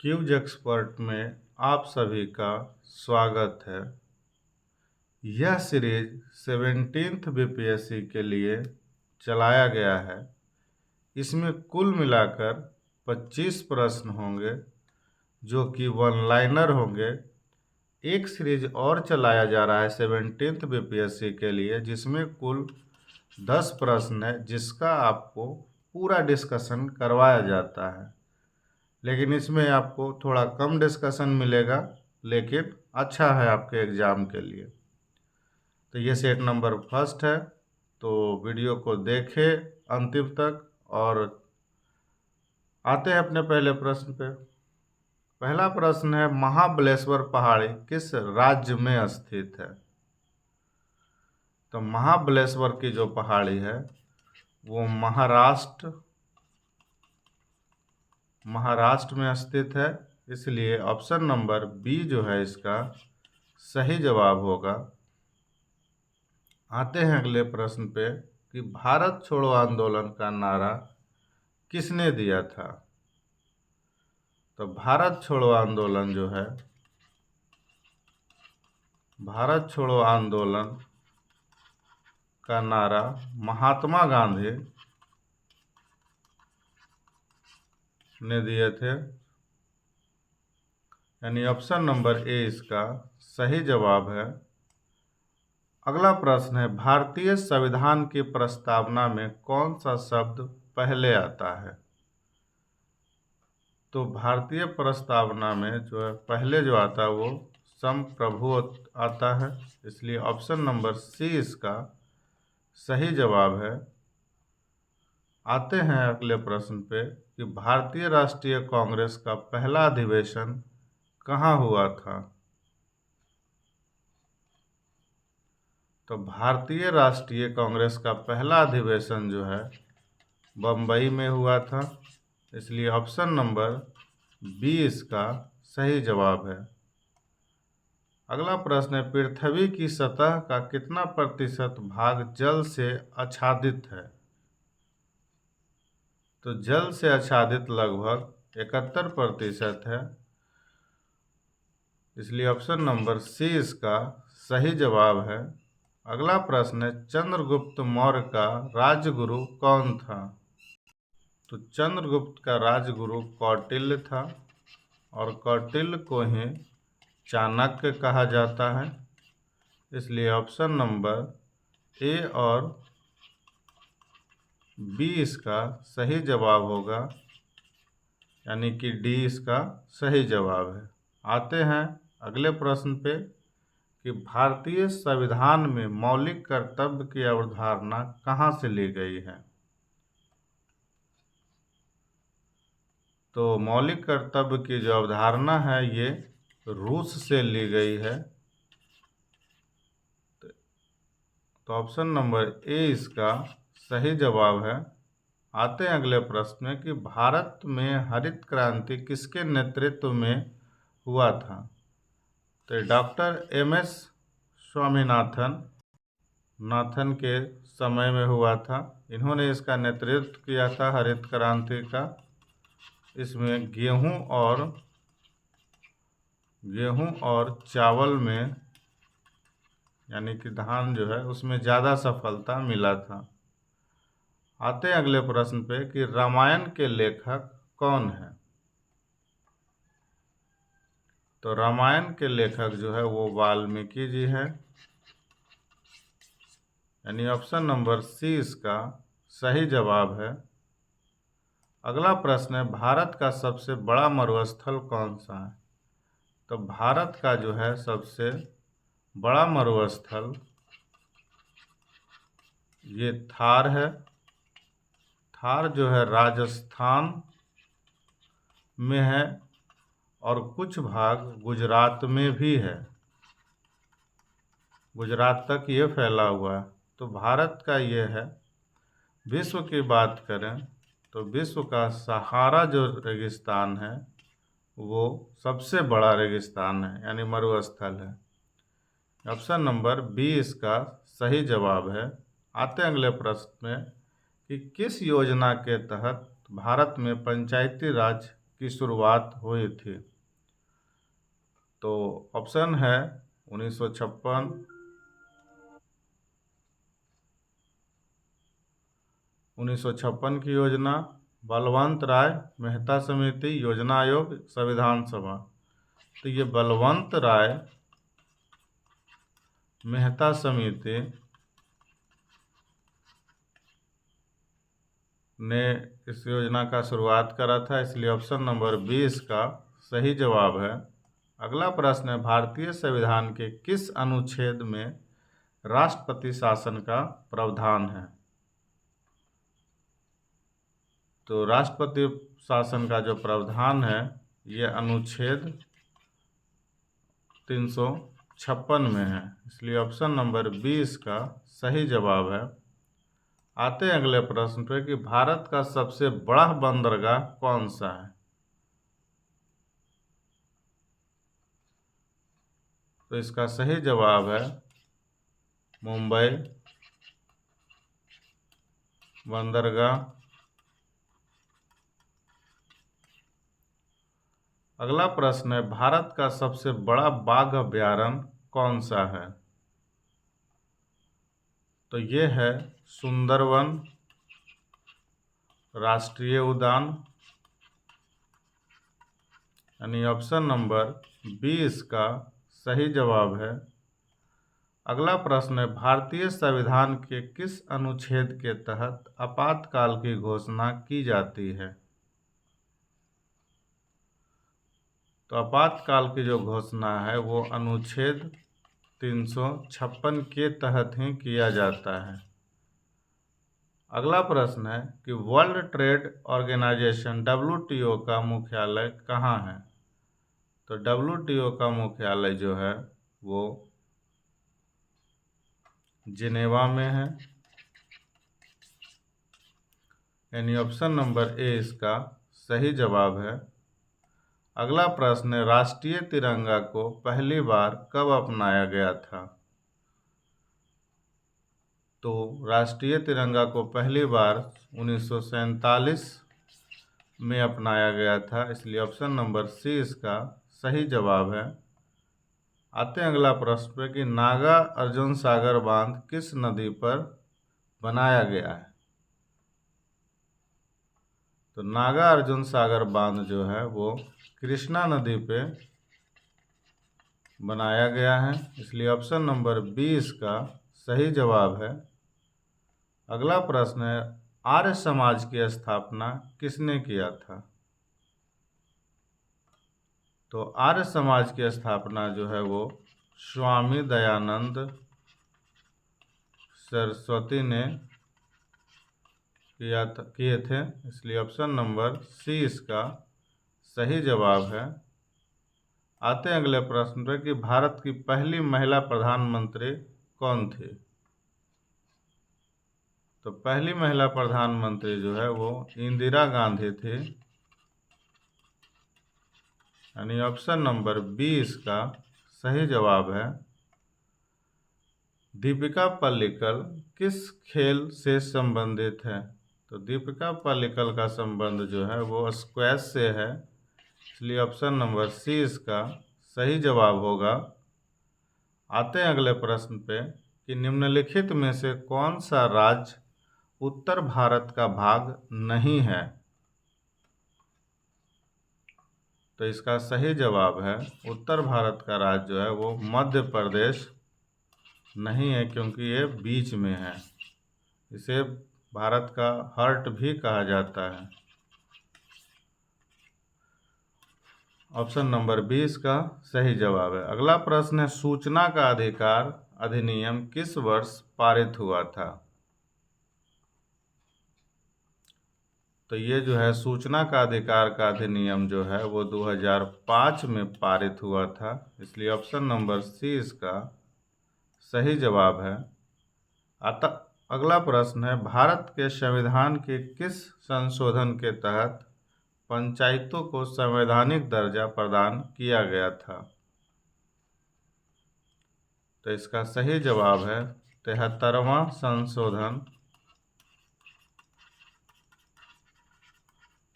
Cues expert में आप सभी का स्वागत है। यह सीरीज 17th बीपीएससी के लिए चलाया गया है। इसमें कुल मिलाकर 25 प्रश्न होंगे जो कि वन लाइनर होंगे। एक सीरीज और चलाया जा रहा है 17th बीपीएससी के लिए, जिसमें कुल 10 प्रश्न है, जिसका आपको पूरा डिस्कशन करवाया जाता है। लेकिन इसमें आपको थोड़ा कम डिस्कशन मिलेगा, लेकिन अच्छा है आपके एग्ज़ाम के लिए। तो ये सेट नंबर फर्स्ट है, तो वीडियो को देखें अंतिम तक। और आते हैं अपने पहले प्रश्न पे। पहला प्रश्न है, महाबलेश्वर पहाड़ी किस राज्य में स्थित है? तो महाबलेश्वर की जो पहाड़ी है वो महाराष्ट्र में स्थित है, इसलिए ऑप्शन नंबर बी जो है इसका सही जवाब होगा। आते हैं अगले प्रश्न पे कि भारत छोड़ो आंदोलन का नारा किसने दिया था? तो भारत छोड़ो आंदोलन जो है, भारत छोड़ो आंदोलन का नारा महात्मा गांधी ने दिए थे, यानी ऑप्शन नंबर ए इसका सही जवाब है। अगला प्रश्न है, भारतीय संविधान की प्रस्तावना में कौन सा शब्द पहले आता है? तो भारतीय प्रस्तावना में जो है पहले जो आता है वो संप्रभु आता है, इसलिए ऑप्शन नंबर सी इसका सही जवाब है। आते हैं अगले प्रश्न पे कि भारतीय राष्ट्रीय कांग्रेस का पहला अधिवेशन कहाँ हुआ था? तो भारतीय राष्ट्रीय कांग्रेस का पहला अधिवेशन जो है बम्बई में हुआ था, इसलिए ऑप्शन नंबर बी इसका सही जवाब है। अगला प्रश्न है, पृथ्वी की सतह का कितना प्रतिशत भाग जल से आच्छादित है? तो जल से आच्छादित लगभग 71% है, इसलिए ऑप्शन नंबर सी इसका सही जवाब है। अगला प्रश्न है, चंद्रगुप्त मौर्य का राजगुरु कौन था? तो चंद्रगुप्त का राजगुरु कौटिल्य था, और कौटिल्य को ही चाणक्य कहा जाता है, इसलिए ऑप्शन नंबर ए और बी इसका सही जवाब होगा, यानी कि डी इसका सही जवाब है। आते हैं अगले प्रश्न पे कि भारतीय संविधान में मौलिक कर्तव्य की अवधारणा कहाँ से ली गई है? तो मौलिक कर्तव्य की जो अवधारणा है ये रूस से ली गई है, तो ऑप्शन नंबर ए इसका सही जवाब है। आते हैं अगले प्रश्न में कि भारत में हरित क्रांति किसके नेतृत्व में हुआ था? तो डॉक्टर एम.एस. स्वामीनाथन के समय में हुआ था। इन्होंने इसका नेतृत्व किया था हरित क्रांति का। इसमें गेहूं और चावल में, यानी कि धान जो है उसमें ज़्यादा सफलता मिला था। आते हैं अगले प्रश्न पे कि रामायण के लेखक कौन है? तो रामायण के लेखक जो है वो वाल्मीकि जी हैं, यानी ऑप्शन नंबर सी इसका सही जवाब है। अगला प्रश्न है, भारत का सबसे बड़ा मरुस्थल कौन सा है? तो भारत का जो है सबसे बड़ा मरुस्थल ये थार है। थार जो है राजस्थान में है, और कुछ भाग गुजरात में भी है, गुजरात तक ये फैला हुआ है। तो भारत का ये है। विश्व की बात करें तो विश्व का सहारा जो रेगिस्तान है वो सबसे बड़ा रेगिस्तान है, यानी मरुस्थल है। ऑप्शन नंबर बी इसका सही जवाब है। आते हैं अगले प्रश्न में कि किस योजना के तहत भारत में पंचायती राज की शुरुआत हुई थी? तो ऑप्शन है 1956, 1956 की योजना, बलवंत राय मेहता समिति, योजना आयोग, संविधान सभा। तो ये बलवंत राय मेहता समिति ने इस योजना का शुरुआत करा था, इसलिए ऑप्शन नंबर 20 का सही जवाब है। अगला प्रश्न है, भारतीय संविधान के किस अनुच्छेद में राष्ट्रपति शासन का प्रावधान है? तो राष्ट्रपति शासन का जो प्रावधान है ये अनुच्छेद 356 में है, इसलिए ऑप्शन नंबर 20 का सही जवाब है। आते हैं अगले प्रश्न पे कि भारत का सबसे बड़ा बंदरगाह कौन सा है? तो इसका सही जवाब है मुंबई बंदरगाह। अगला प्रश्न है, भारत का सबसे बड़ा बाघ अभयारण्य कौन सा है? तो ये है सुंदरवन राष्ट्रीय उद्यान, यानी ऑप्शन नंबर 20 का सही जवाब है। अगला प्रश्न है, भारतीय संविधान के किस अनुच्छेद के तहत आपातकाल की घोषणा की जाती है? तो आपातकाल की जो घोषणा है वो अनुच्छेद 356 के तहत ही किया जाता है। अगला प्रश्न है कि वर्ल्ड ट्रेड ऑर्गेनाइजेशन WTO का मुख्यालय कहाँ है? तो WTO का मुख्यालय जो है वो जिनेवा में है, यानी ऑप्शन नंबर ए इसका सही जवाब है। अगला प्रश्न है, राष्ट्रीय तिरंगा को पहली बार कब अपनाया गया था? तो राष्ट्रीय तिरंगा को पहली बार 1947 में अपनाया गया था, इसलिए ऑप्शन नंबर सी इसका सही जवाब है। आते हैं अगला प्रश्न पे कि नागा अर्जुन सागर बांध किस नदी पर बनाया गया है? तो नागा अर्जुन सागर बांध जो है वो कृष्णा नदी पे बनाया गया है, इसलिए ऑप्शन नंबर 20 का सही जवाब है। अगला प्रश्न है, आर्य समाज की स्थापना किसने किया था? तो आर्य समाज की स्थापना जो है वो स्वामी दयानंद सरस्वती ने किए थे, इसलिए ऑप्शन नंबर सी इसका सही जवाब है। आते हैं अगले प्रश्न पर कि भारत की पहली महिला प्रधानमंत्री कौन थी? तो पहली महिला प्रधानमंत्री जो है वो इंदिरा गांधी थी, यानी ऑप्शन नंबर 20 का सही जवाब है। दीपिका पल्लिकल किस खेल से संबंधित है? तो दीपिका पल्लिकल का संबंध जो है वो स्क्वैश से है, इसलिए ऑप्शन नंबर सी इसका सही जवाब होगा। आते हैं अगले प्रश्न पे कि निम्नलिखित में से कौन सा राज्य उत्तर भारत का भाग नहीं है? तो इसका सही जवाब है उत्तर भारत का राज्य जो है वो मध्य प्रदेश नहीं है, क्योंकि ये बीच में है। इसे भारत का हार्ट भी कहा जाता है। ऑप्शन नंबर 20 का सही जवाब है। अगला प्रश्न है, सूचना का अधिकार अधिनियम किस वर्ष पारित हुआ था? तो ये जो है सूचना का अधिकार का अधिनियम जो है वो 2005 में पारित हुआ था, इसलिए ऑप्शन नंबर सी इसका सही जवाब है। अगला प्रश्न है, भारत के संविधान के किस संशोधन के तहत पंचायतों को संवैधानिक दर्जा प्रदान किया गया था? तो इसका सही जवाब है 73वां संशोधन।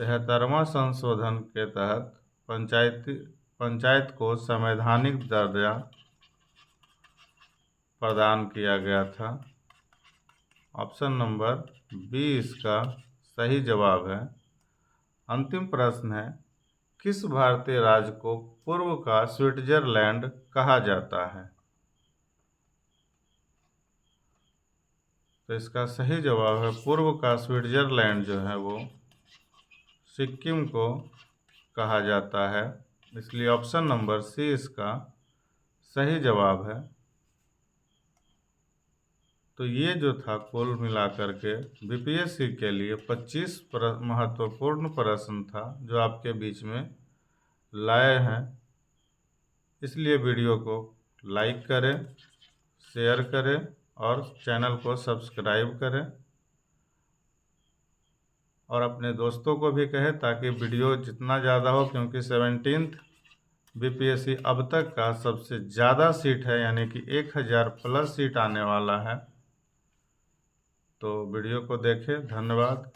73वां संशोधन के तहत पंचायत को संवैधानिक दर्जा प्रदान किया गया था। ऑप्शन नंबर बी इसका सही जवाब है। अंतिम प्रश्न है, किस भारतीय राज्य को पूर्व का स्विट्जरलैंड कहा जाता है? तो इसका सही जवाब है, पूर्व का स्विट्जरलैंड जो है वो सिक्किम को कहा जाता है। इसलिए ऑप्शन नंबर सी इसका सही जवाब है। तो ये जो था कुल मिलाकर के बीपीएससी के लिए 25 महत्वपूर्ण प्रश्न था जो आपके बीच में लाए हैं। इसलिए वीडियो को लाइक करें, शेयर करें और चैनल को सब्सक्राइब करें और अपने दोस्तों को भी कहें ताकि वीडियो जितना ज़्यादा हो, क्योंकि 17th बीपीएससी अब तक का सबसे ज़्यादा सीट है, यानी कि 1000 प्लस सीट आने वाला है। तो वीडियो को देखें। धन्यवाद।